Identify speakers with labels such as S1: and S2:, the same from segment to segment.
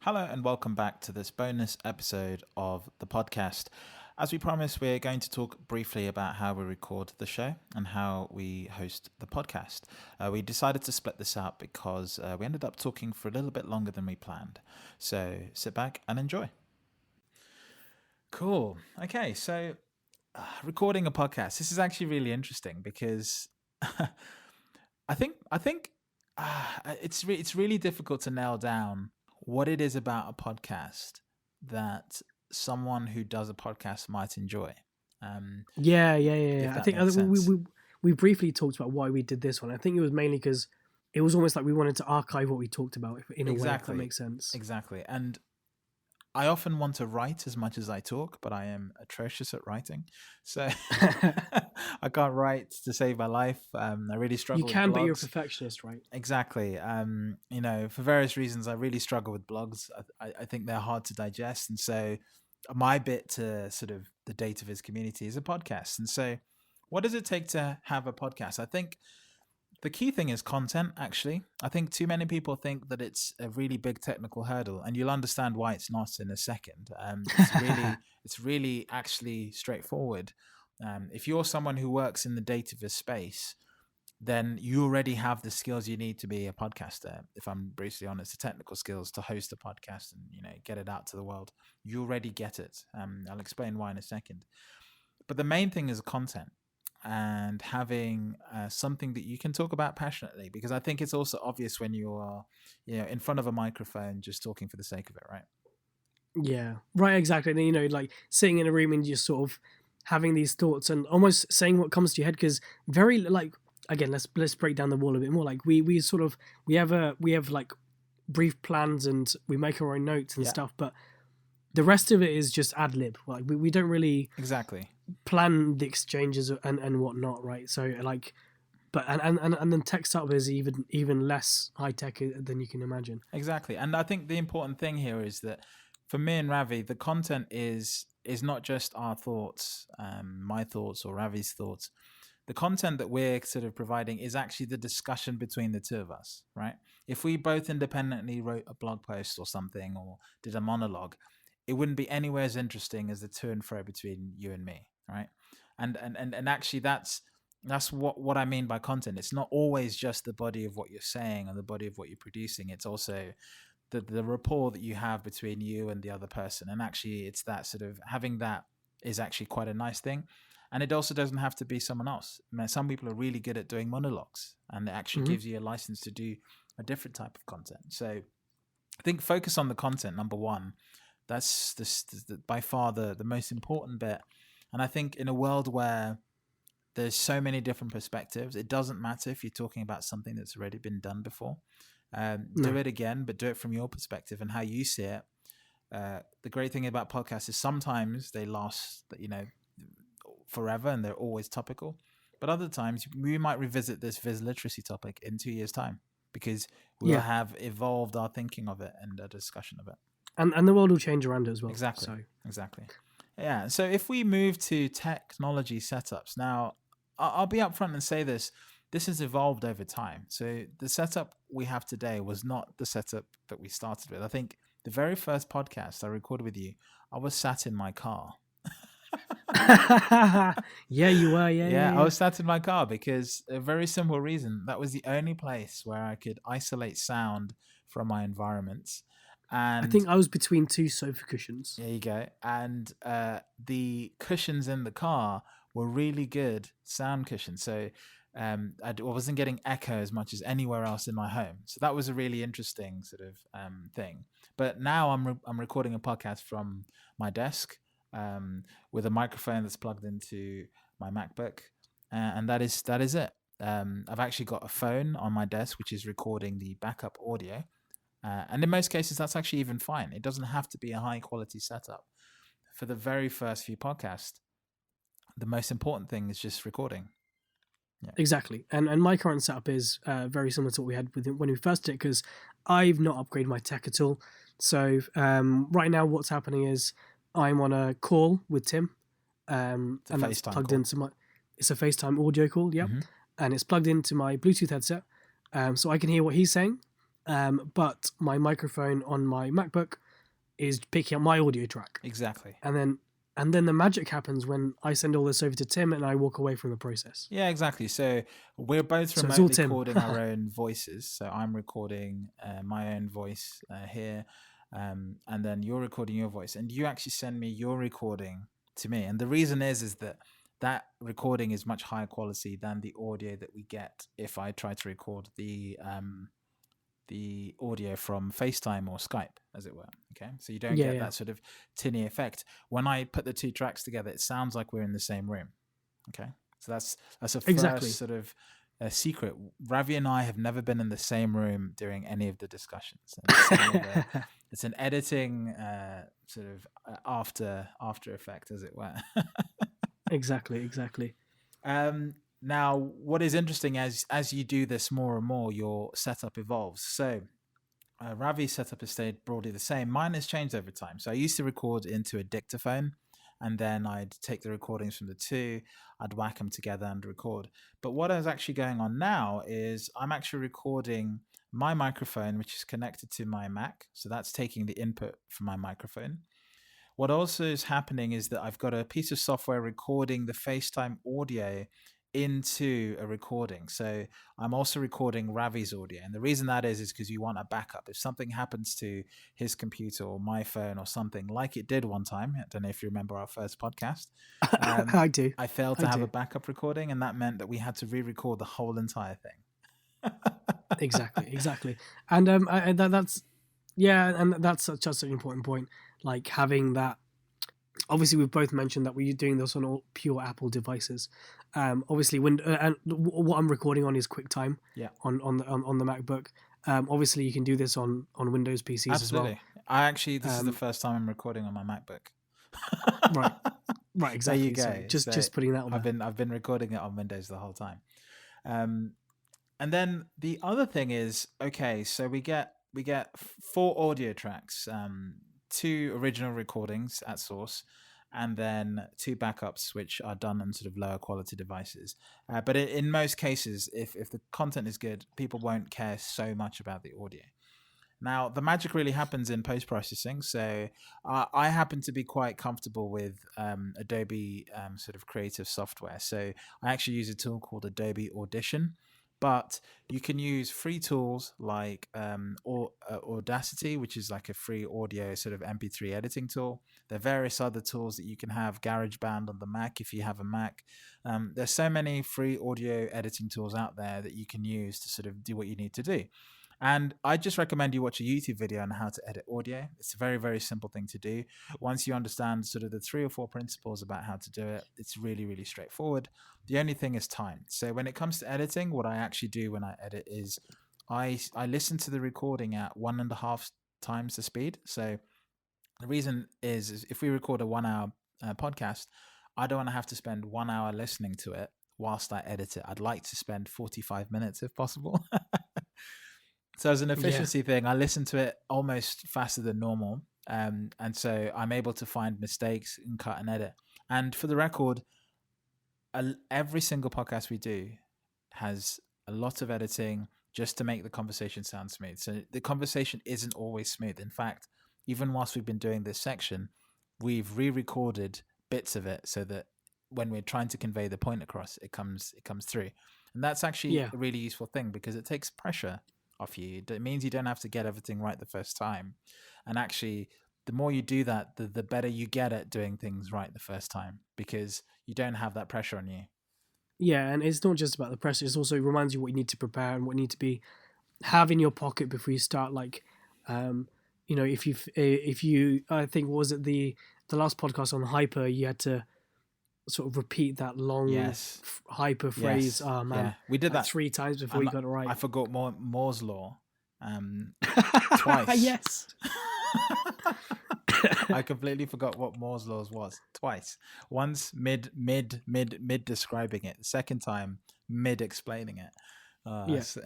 S1: Hello and welcome back to this bonus episode of the podcast. As we promised, we're going to talk briefly about how we record the show and how we host the podcast. We decided to split this out because we ended up talking for a little bit longer than we planned. So sit back and enjoy. Cool. Okay, so recording a podcast. This is actually really interesting because I think it's really difficult to nail down what it is about a podcast that someone who does a podcast might enjoy.
S2: Yeah.
S1: If
S2: I
S1: that
S2: think
S1: makes sense.
S2: we briefly talked about why we did this one. I think it was mainly because it was almost like we wanted to archive what we talked about in a way, if that
S1: Exactly.
S2: makes sense.
S1: Exactly. And I often want to write as much as I talk, but I am atrocious at writing. So I can't write to save my life. I really
S2: You
S1: struggle with
S2: can, but you're a
S1: blogs.
S2: perfectionist, right?
S1: Exactly. For various reasons, I really struggle with blogs. I think they're hard to digest. And so my bit to sort of the Dataviz community is a podcast. And so what does it take to have a podcast? I think the key thing is content, actually. I think too many people think that it's a really big technical hurdle, and you'll understand why it's not in a second. It's really actually straightforward. If you're someone who works in the Dataviz space, then you already have the skills you need to be a podcaster. If I'm brutally honest, the technical skills to host a podcast and get it out to the world, you already get it. I'll explain why in a second. But the main thing is content and having something that you can talk about passionately, because I think it's also obvious when you are, in front of a microphone, just talking for the sake of it, right?
S2: Yeah, right, exactly. And like sitting in a room and just sort of having these thoughts and almost saying what comes to your head, because very like again, let's break down the wall a bit more. Like we have like brief plans and we make our own notes and
S1: Yeah.
S2: stuff, but the rest of it is just ad lib. Like we don't really
S1: Exactly.
S2: plan the exchanges and whatnot, right? So like, but and then tech startup is even less high tech than you can imagine.
S1: Exactly. And I think the important thing here is that for me and Ravi, the content is not just our thoughts, my thoughts or Ravi's thoughts. The content that we're sort of providing is actually the discussion between the two of us, right? If we both independently wrote a blog post or something or did a monologue, it wouldn't be anywhere as interesting as the to and fro between you and me, right? And actually that's what I mean by content. It's not always just the body of what you're saying or the body of what you're producing. It's also the rapport that you have between you and the other person. And actually it's that sort of having that is actually quite a nice thing. And it also doesn't have to be someone else. I mean, some people are really good at doing monologues, and it actually gives you a license to do a different type of content. So I think focus on the content, number one. That's by far the most important bit. And I think in a world where there's so many different perspectives, it doesn't matter if you're talking about something that's already been done before. Do it again, but do it from your perspective and how you see it. The great thing about podcasts is sometimes they last, forever and they're always topical. But other times we might revisit this Viz literacy topic in 2 years' time because we'll have evolved our thinking of it and a discussion of it.
S2: And the world will change around it as well.
S1: Exactly. Yeah. So if we move to technology setups, now I'll be upfront and say this. This has evolved over time. So the setup we have today was not the setup that we started with. I think the very first podcast I recorded with you, I was sat in my car.
S2: Yeah, you were. Yeah.
S1: I was sat in my car because a very simple reason. That was the only place where I could isolate sound from my environment. And
S2: I think I was between two sofa cushions.
S1: there you go. And the cushions in the car were really good sound cushions. So I wasn't getting echo as much as anywhere else in my home. So that was a really interesting sort of thing. But now I'm recording a podcast from my desk with a microphone that's plugged into my MacBook, and that is it. I've actually got a phone on my desk which is recording the backup audio, and in most cases that's actually even fine. It doesn't have to be a high quality setup. For the very first few podcasts, the most important thing is just recording.
S2: Yeah. Exactly. And my current setup is very similar to what we had when we first did it, because I've not upgraded my tech at all. So right now what's happening is I'm on a call with Tim, and that's plugged into my. It's a FaceTime audio call, yeah, and it's plugged into my Bluetooth headset, so I can hear what he's saying, but my microphone on my MacBook is picking up my audio track.
S1: Exactly.
S2: And then the magic happens when I send all this over to Tim and I walk away from the process.
S1: Yeah, exactly. So we're both
S2: So it's all
S1: remotely
S2: Tim.
S1: recording our own voices. So I'm recording my own voice here, and then you're recording your voice, and you actually send me your recording to me. And the reason is that recording is much higher quality than the audio that we get if I try to record the audio from FaceTime or Skype, as it were. Okay, so you don't
S2: Yeah,
S1: get
S2: yeah.
S1: that sort of tinny effect. When I put the two tracks together, it sounds like we're in the same room. Okay, so that's a
S2: Exactly.
S1: first sort of a secret. Ravi and I have never been in the same room during any of the discussions. And it's, kind of it's an editing sort of after effect, as it were.
S2: Exactly.
S1: Now, what is interesting as you do this more and more, your setup evolves. So Ravi's setup has stayed broadly the same. Mine has changed over time. So I used to record into a dictaphone, and then I'd take the recordings from the two, I'd whack them together and record. But what is actually going on now is I'm actually recording my microphone, which is connected to my Mac. So that's taking the input from my microphone. What also is happening is that I've got a piece of software recording the FaceTime audio into a recording. So I'm also recording Ravi's audio. And the reason that is because you want a backup. If something happens to his computer or my phone or something like it did one time, I don't know if you remember our first podcast.
S2: I do.
S1: I failed to have a backup recording, and that meant that we had to re-record the whole entire thing.
S2: Exactly. And that's such an important point. Like having that. Obviously, we've both mentioned that we're doing this on all pure Apple devices. Obviously, and what I'm recording on is QuickTime.
S1: Yeah.
S2: On the MacBook. Obviously, you can do this on Windows PCs
S1: Absolutely.
S2: as well.
S1: I actually, this is the first time I'm recording on my MacBook.
S2: Right. Exactly.
S1: There you go.
S2: So just putting that on.
S1: I've been recording it on Windows the whole time. And then the other thing is, okay, so we get 4 audio tracks, 2 original recordings at source, and then 2 backups, which are done on sort of lower quality devices. But in most cases, if the content is good, people won't care so much about the audio. Now, the magic really happens in post-processing. So I happen to be quite comfortable with Adobe sort of creative software. So I actually use a tool called Adobe Audition. But you can use free tools like Audacity, which is like a free audio sort of MP3 editing tool. There are various other tools that you can have, GarageBand on the Mac if you have a Mac. There's so many free audio editing tools out there that you can use to sort of do what you need to do. And I just recommend you watch a YouTube video on how to edit audio. It's a very, very simple thing to do. Once you understand sort of the 3 or 4 principles about how to do it, it's really, really straightforward. The only thing is time. So when it comes to editing, what I actually do when I edit is I listen to the recording at 1.5 times the speed. So the reason is if we record a 1-hour podcast, I don't want to have to spend 1 hour listening to it whilst I edit it. I'd like to spend 45 minutes if possible. So as an efficiency thing, I listen to it almost faster than normal. And so I'm able to find mistakes and cut and edit. And for the record, every single podcast we do has a lot of editing just to make the conversation sound smooth. So the conversation isn't always smooth. In fact, even whilst we've been doing this section, we've re-recorded bits of it so that when we're trying to convey the point across, it comes through. And that's actually a really useful thing because it takes pressure off you. It means you don't have to get everything right the first time. And actually, the more you do that, the better you get at doing things right the first time because you don't have that pressure on you.
S2: Yeah, and it's not just about the pressure. It also reminds you what you need to prepare and what you need to have in your pocket before you start. Like, if you, I think, what was it the last podcast on hyper, you had to sort of repeat that long hyper phrase. Oh man,
S1: yeah. We did that
S2: 3 times before you got it right.
S1: I forgot Moore's law twice.
S2: Yes.
S1: I completely forgot what Moore's law was twice. Once mid describing it. The second time mid explaining it.
S2: Yes.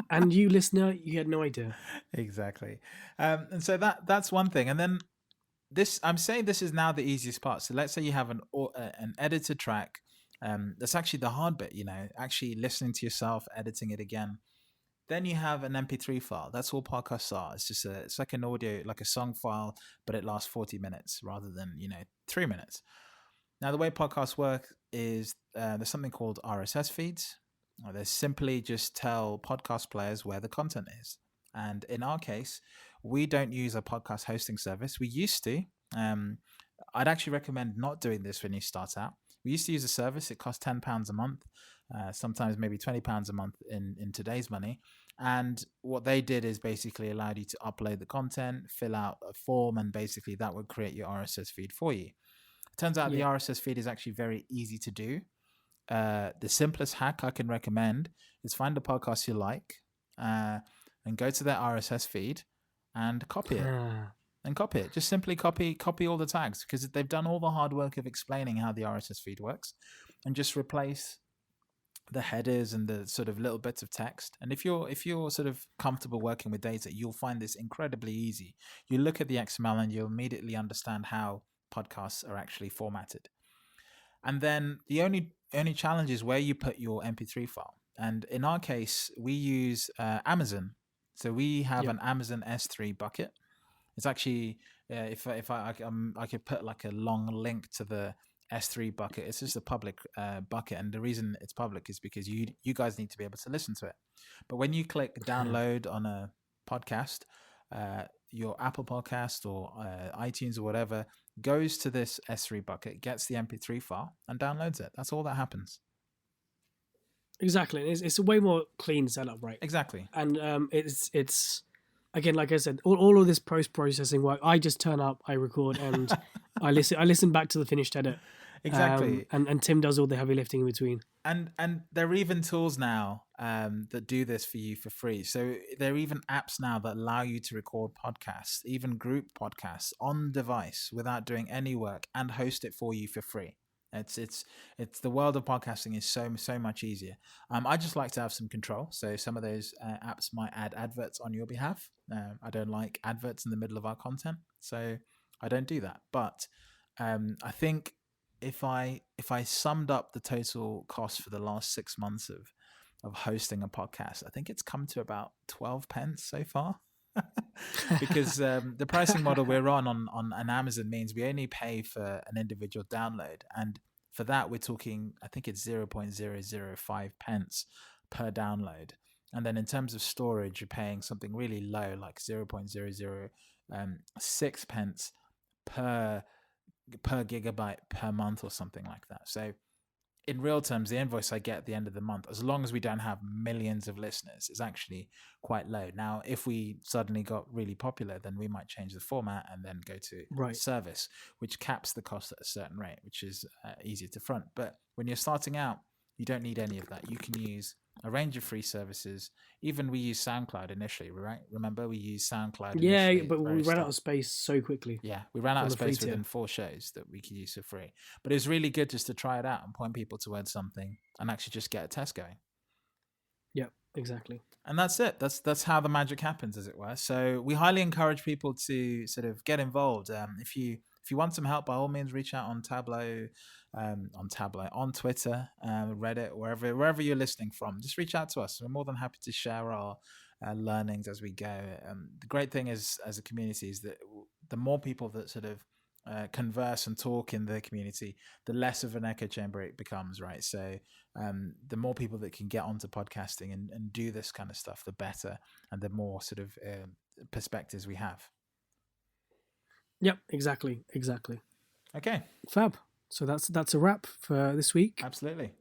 S2: And you listener, you had no idea.
S1: Exactly. And so that's one thing. And then I'm saying this is now the easiest part. So let's say you have an edited track. That's actually the hard bit, actually listening to yourself, editing it again. Then you have an MP3 file. That's all podcasts are. It's like an audio, like a song file, but it lasts 40 minutes rather than 3 minutes. Now, the way podcasts work is there's something called RSS feeds. They simply just tell podcast players where the content is. And in our case, we don't use a podcast hosting service. We used to. I'd actually recommend not doing this when you start out. We used to use a service. It cost £10 a month, sometimes maybe £20 a month in today's money. And what they did is basically allowed you to upload the content, fill out a form, and basically that would create your RSS feed for you. It turns out the RSS feed is actually very easy to do. The simplest hack I can recommend is find a podcast you like and go to their RSS feed and copy it. Just simply copy all the tags, because they've done all the hard work of explaining how the RSS feed works, and just replace the headers and the sort of little bits of text. And if you're sort of comfortable working with data, you'll find this incredibly easy. You look at the XML and you'll immediately understand how podcasts are actually formatted. And then the only challenge is where you put your MP3 file. And in our case, we use Amazon. So we have an Amazon S3 bucket. It's actually, if I could put like a long link to the S3 bucket. It's just a public bucket, and the reason it's public is because you guys need to be able to listen to it. But when you click download on a podcast, your Apple Podcast or iTunes or whatever goes to this S3 bucket, gets the MP3 file, and downloads it. That's all that happens.
S2: Exactly. It's a way more clean setup, right?
S1: Exactly.
S2: And it's again, like I said, all of this post-processing work, I just turn up, I record, and I listen back to the finished edit.
S1: Exactly.
S2: And Tim does all the heavy lifting in between.
S1: And there are even tools now that do this for you for free. So there are even apps now that allow you to record podcasts, even group podcasts, on device without doing any work, and host it for you for free. It's the world of podcasting is so much easier. I just like to have some control. So some of those apps might add adverts on your behalf. I don't like adverts in the middle of our content, so I don't do that. But I think if I summed up the total cost for the last 6 months of hosting a podcast, I think it's come to about 12 pence so far. Because the pricing model we're on Amazon means we only pay for an individual download, and for that we're talking, I think it's 0.005 pence per download. And then in terms of storage, you're paying something really low, like 0.006 pence per gigabyte per month or something like that. So in real terms, the invoice I get at the end of the month, as long as we don't have millions of listeners, is actually quite low. Now, if we suddenly got really popular, then we might change the format and then go to service, which caps the cost at a certain rate, which is easier to front. But when you're starting out, you don't need any of that. You can use a range of free services. Even we use SoundCloud initially, right? Remember, we used SoundCloud initially.
S2: Yeah, but we ran out of space so quickly.
S1: Yeah, we ran out of space within 4 shows that we could use for free. But it was really good just to try it out and point people towards something and actually just get a test going.
S2: Yep, exactly.
S1: And that's it. That's how the magic happens, as it were. So we highly encourage people to sort of get involved. If you want some help, by all means, reach out on Tableau, on Twitter, Reddit, wherever you're listening from. Just reach out to us. We're more than happy to share our learnings as we go. The great thing is, as a community, is that the more people that sort of converse and talk in the community, the less of an echo chamber it becomes, right? So the more people that can get onto podcasting and do this kind of stuff, the better, and the more sort of perspectives we have.
S2: Yep, exactly.
S1: Okay.
S2: Fab. So that's a wrap for this week.
S1: Absolutely.